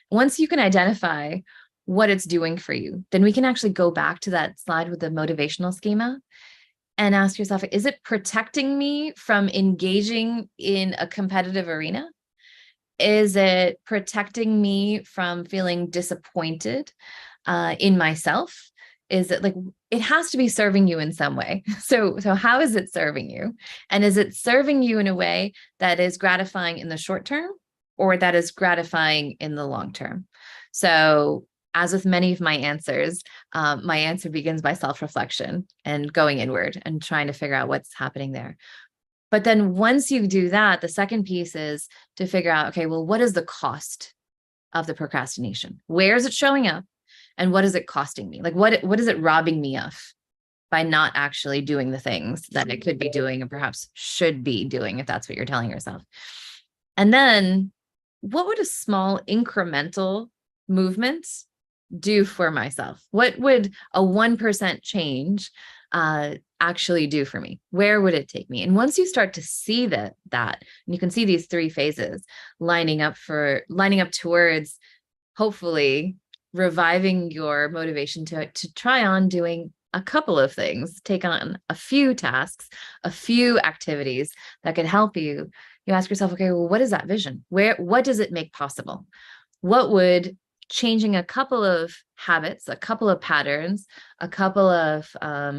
B: once you can identify what it's doing for you, then we can actually go back to that slide with the motivational schema and ask yourself, is it protecting me from engaging in a competitive arena? Is it protecting me from feeling disappointed in myself? Is it like, it has to be serving you in some way. So how is it serving you? And is it serving you in a way that is gratifying in the short term, or that is gratifying in the long term? So as with many of my answer begins by self-reflection and going inward and trying to figure out what's happening there. But then once you do that, the second piece is to figure out, okay, well, what is the cost of the procrastination? Where is it showing up? And what is it costing me? Like, what is it robbing me of by not actually doing the things that it could be doing and perhaps should be doing, if that's what you're telling yourself? And then what would a small incremental movement do for myself? What would a 1% change actually do for me? Where would it take me? And once you start to see that, and you can see these three phases lining up towards hopefully reviving your motivation to try on doing a couple of things, take on a few tasks, a few activities that could help you. You ask yourself, okay, well, what is that vision? What does it make possible? What would changing a couple of habits, a couple of patterns, a couple of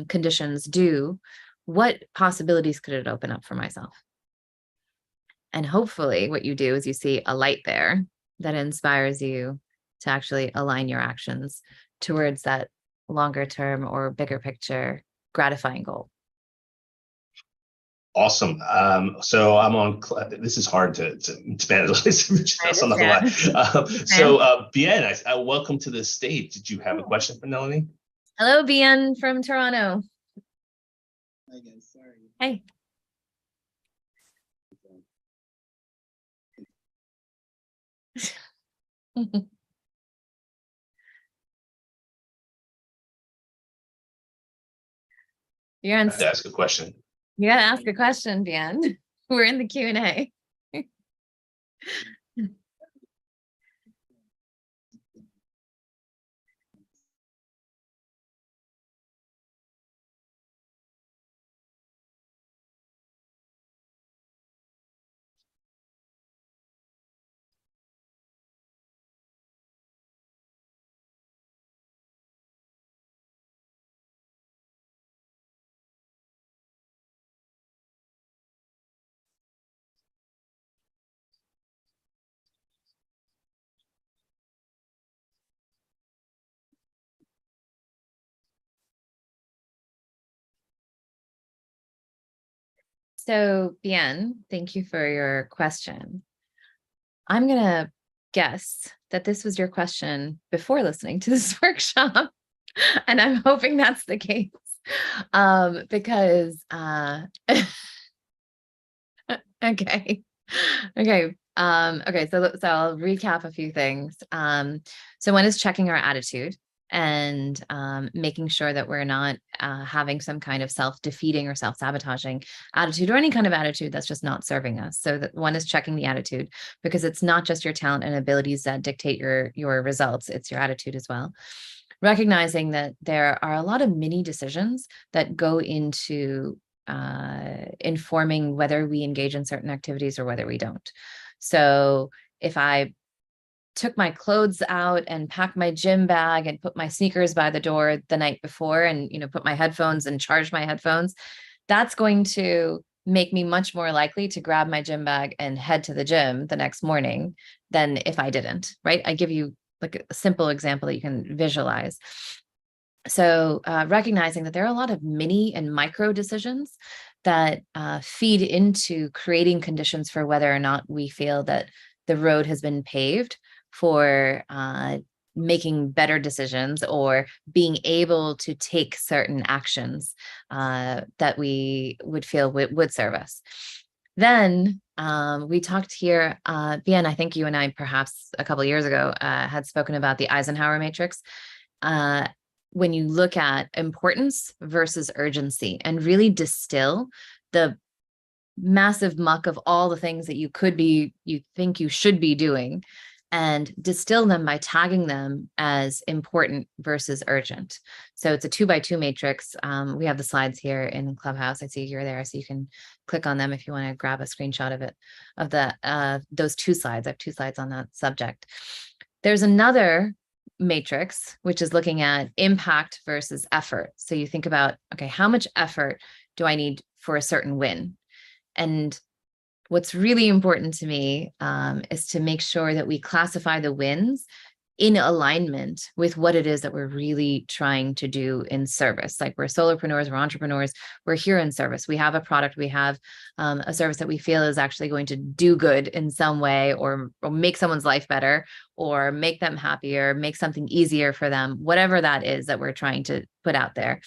B: conditions do? What possibilities could it open up for myself? And hopefully what you do is you see a light there that inspires you to actually align your actions towards that longer term or bigger picture gratifying goal.
A: Awesome. So I'm on. This is hard to manage. So I'm not gonna lie. Bien, I welcome to the stage. Did you have a question for Nalini?
B: Hello, Bien from Toronto.
C: Hi guys. Sorry.
B: Hey. You're on.
A: I have to ask a question.
B: You gotta ask a question, Bien. We're in the Q&A. So, Bien, thank you for your question. I'm going to guess that this was your question before listening to this workshop. And I'm hoping that's the case. Because, okay. Okay. So I'll recap a few things. So one is checking our attitude and making sure that we're not having some kind of self-defeating or self-sabotaging attitude, or any kind of attitude that's just not serving us. So that one is checking the attitude, because it's not just your talent and abilities that dictate your results, it's your attitude as well. Recognizing that there are a lot of mini decisions that go into informing whether we engage in certain activities or whether we don't. So if I took my clothes out and packed my gym bag and put my sneakers by the door the night before, and put my headphones and charged my headphones, that's going to make me much more likely to grab my gym bag and head to the gym the next morning than if I didn't, right? I give you like a simple example that you can visualize. So recognizing that there are a lot of mini and micro decisions that feed into creating conditions for whether or not we feel that the road has been paved for making better decisions or being able to take certain actions that we would feel would serve us. Then we talked here, Bien, I think you and I perhaps a couple of years ago had spoken about the Eisenhower matrix. When you look at importance versus urgency and really distill the massive muck of all the things that you think you should be doing, and distill them by tagging them as important versus urgent. So it's a 2x2 matrix. We have the slides here in Clubhouse. I see you're there, so you can click on them if you want to grab a screenshot of it, of those two slides. I have two slides on that subject. There's another matrix, which is looking at impact versus effort. So you think about, okay, how much effort do I need for a certain win? And what's really important to me is to make sure that we classify the wins in alignment with what it is that we're really trying to do in service. Like, we're solopreneurs, we're entrepreneurs, we're here in service. We have a product, we have a service that we feel is actually going to do good in some way, or make someone's life better, or make them happier, make something easier for them, whatever that is that we're trying to put out there.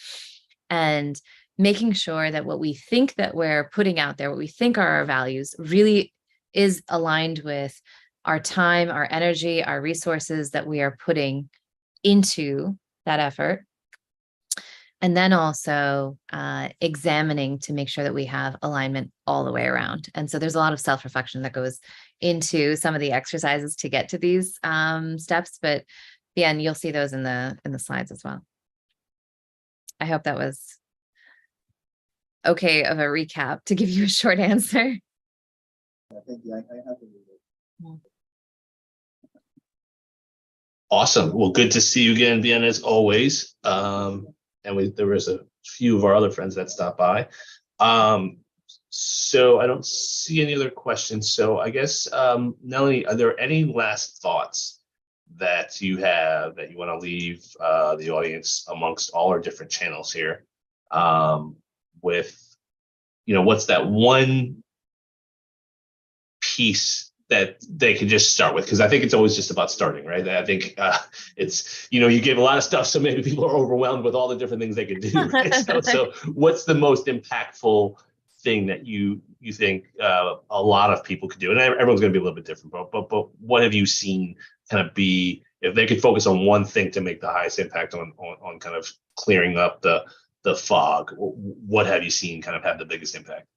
B: And making sure that what we think that we're putting out there, what we think are our values, really is aligned with our time, our energy, our resources that we are putting into that effort. And then also examining to make sure that we have alignment all the way around. And so there's a lot of self-reflection that goes into some of the exercises to get to these steps, but again, you'll see those in the slides as well. I hope that was okay of a recap to give you a short answer.
C: Yeah, thank you. I have to read it.
A: Awesome. Well, good to see you again, Bien, as always. And there was a few of our other friends that stopped by. So I don't see any other questions. So I guess, Nalini, are there any last thoughts that you have that you want to leave the audience amongst all our different channels here? With, what's that one piece that they can just start with? Because I think it's always just about starting, right? I think it's, you give a lot of stuff, so maybe people are overwhelmed with all the different things they could do. Right? So what's the most impactful thing that you think a lot of people could do? And everyone's going to be a little bit different, but what have you seen kind of be, if they could focus on one thing to make the highest impact on kind of clearing up the fog, what have you seen kind of have the biggest impact?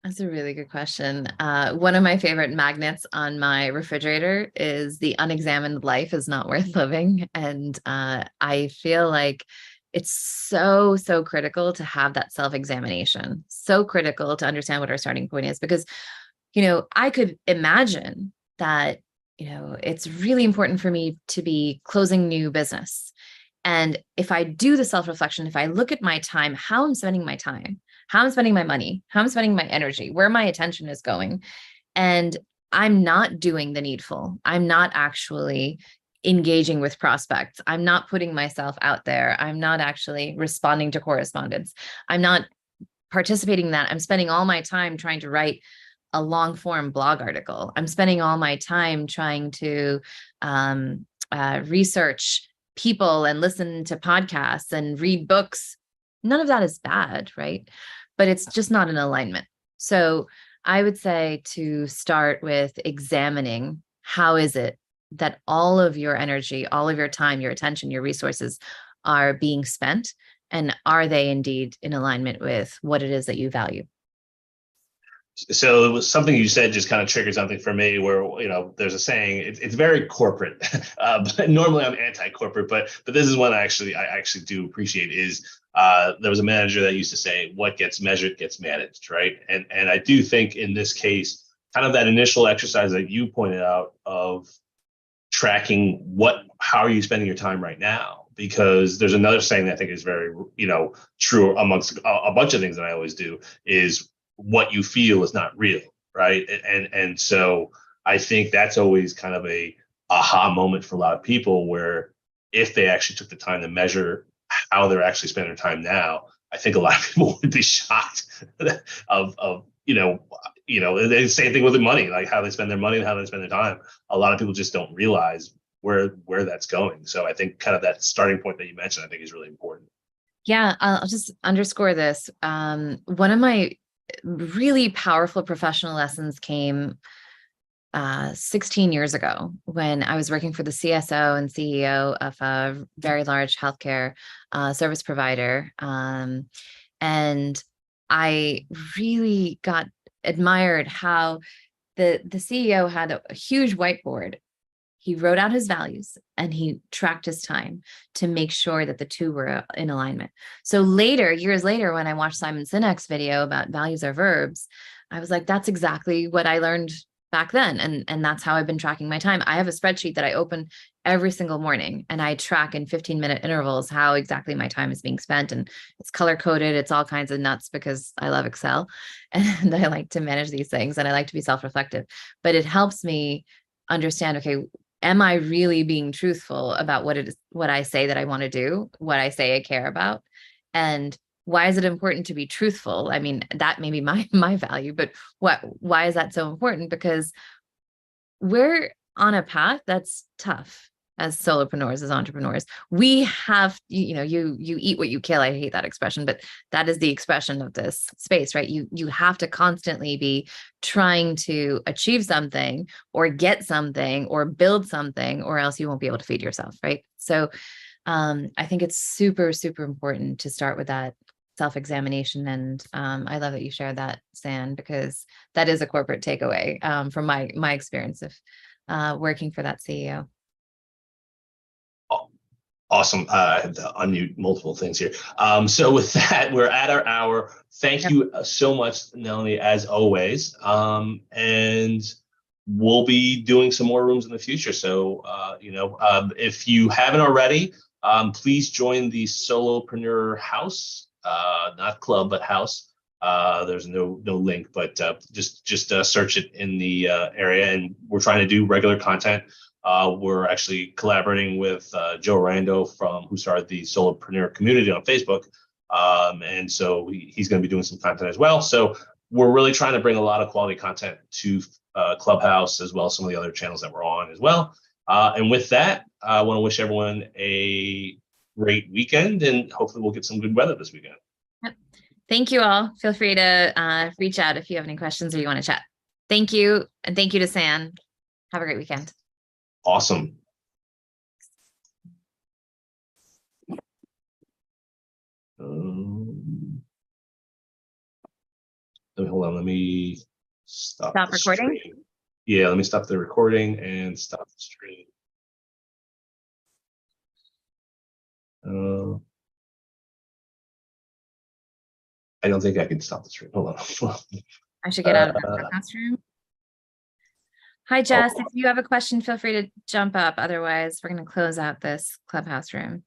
B: That's a really good question. One of my favorite magnets on my refrigerator is "The unexamined life is not worth living." And I feel like it's so critical to have that self-examination, so critical to understand what our starting point is, because, I could imagine that, it's really important for me to be closing new business. And if I do the self-reflection, if I look at my time, how I'm spending my time, how I'm spending my money, how I'm spending my energy, where my attention is going, and I'm not doing the needful, I'm not actually engaging with prospects, I'm not putting myself out there, I'm not actually responding to correspondence, I'm not participating in that, I'm spending all my time trying to write a long form blog article. I'm spending all my time trying to research people and listen to podcasts and read books. None of that is bad, right? But it's just not in alignment. So I would say to start with examining, how is it that all of your energy, all of your time, your attention, your resources are being spent? And are they indeed in alignment with what it is that you value?
A: So it was something you said just kind of triggered something for me where, there's a saying, it's very corporate, but normally I'm anti-corporate, but this is one I actually do appreciate is, there was a manager that used to say, what gets measured gets managed, right? And I do think in this case, kind of that initial exercise that you pointed out of tracking how are you spending your time right now? Because there's another saying that I think is very, true amongst a bunch of things that I always do is what you feel is not real, right? And so I think that's always kind of a aha moment for a lot of people where if they actually took the time to measure how they're actually spending their time now, I think a lot of people would be shocked of the same thing with the money, like how they spend their money and how they spend their time. A lot of people just don't realize where that's going. So I think kind of that starting point that you mentioned, I think is really important.
B: Yeah, I'll just underscore this. One of my really powerful professional lessons came 16 years ago when I was working for the CSO and CEO of a very large healthcare service provider. And I really admired how the CEO had a huge whiteboard. He wrote out his values and he tracked his time to make sure that the two were in alignment. So later, years later, when I watched Simon Sinek's video about values are verbs, I was like, that's exactly what I learned back then. And that's how I've been tracking my time. I have a spreadsheet that I open every single morning and I track in 15-minute intervals how exactly my time is being spent. And it's color coded. It's all kinds of nuts because I love Excel and I like to manage these things and I like to be self-reflective, but it helps me understand, okay, am I really being truthful about what I say that I want to do, what I say I care about? And why is it important to be truthful? I mean, that may be my value, but why is that so important? Because we're on a path that's tough as solopreneurs, as entrepreneurs. We have, you eat what you kill. I hate that expression, but that is the expression of this space, right? You have to constantly be trying to achieve something or get something or build something, or else you won't be able to feed yourself, right? So I think it's super, super important to start with that self-examination. And I love that you shared that, San, because that is a corporate takeaway from my experience of working for that CEO.
A: Awesome. I have to unmute multiple things here. So with that, we're at our hour. Thank you so much, Nalini, as always. And we'll be doing some more rooms in the future. So, if you haven't already, please join the Solopreneur House, not club, but house. There's no link, but just search it in the area. And we're trying to do regular content. We're actually collaborating with Joe Rando who started the Solopreneur community on Facebook. And so he's going to be doing some content as well. So we're really trying to bring a lot of quality content to Clubhouse, as well as some of the other channels that we're on as well. And with that, I want to wish everyone a great weekend, and hopefully we'll get some good weather this weekend.
B: Yep. Thank you all. Feel free to reach out if you have any questions or you want to chat. Thank you. And thank you to San. Have a great weekend.
A: Awesome. Hold on. Let me stop
B: recording.
A: Stream. Yeah, let me stop the recording and stop the stream. I don't think I can stop the stream. Hold on.
B: I should get out of the podcast room. Hi, Jess. If you have a question, feel free to jump up. Otherwise, we're going to close out this Clubhouse room.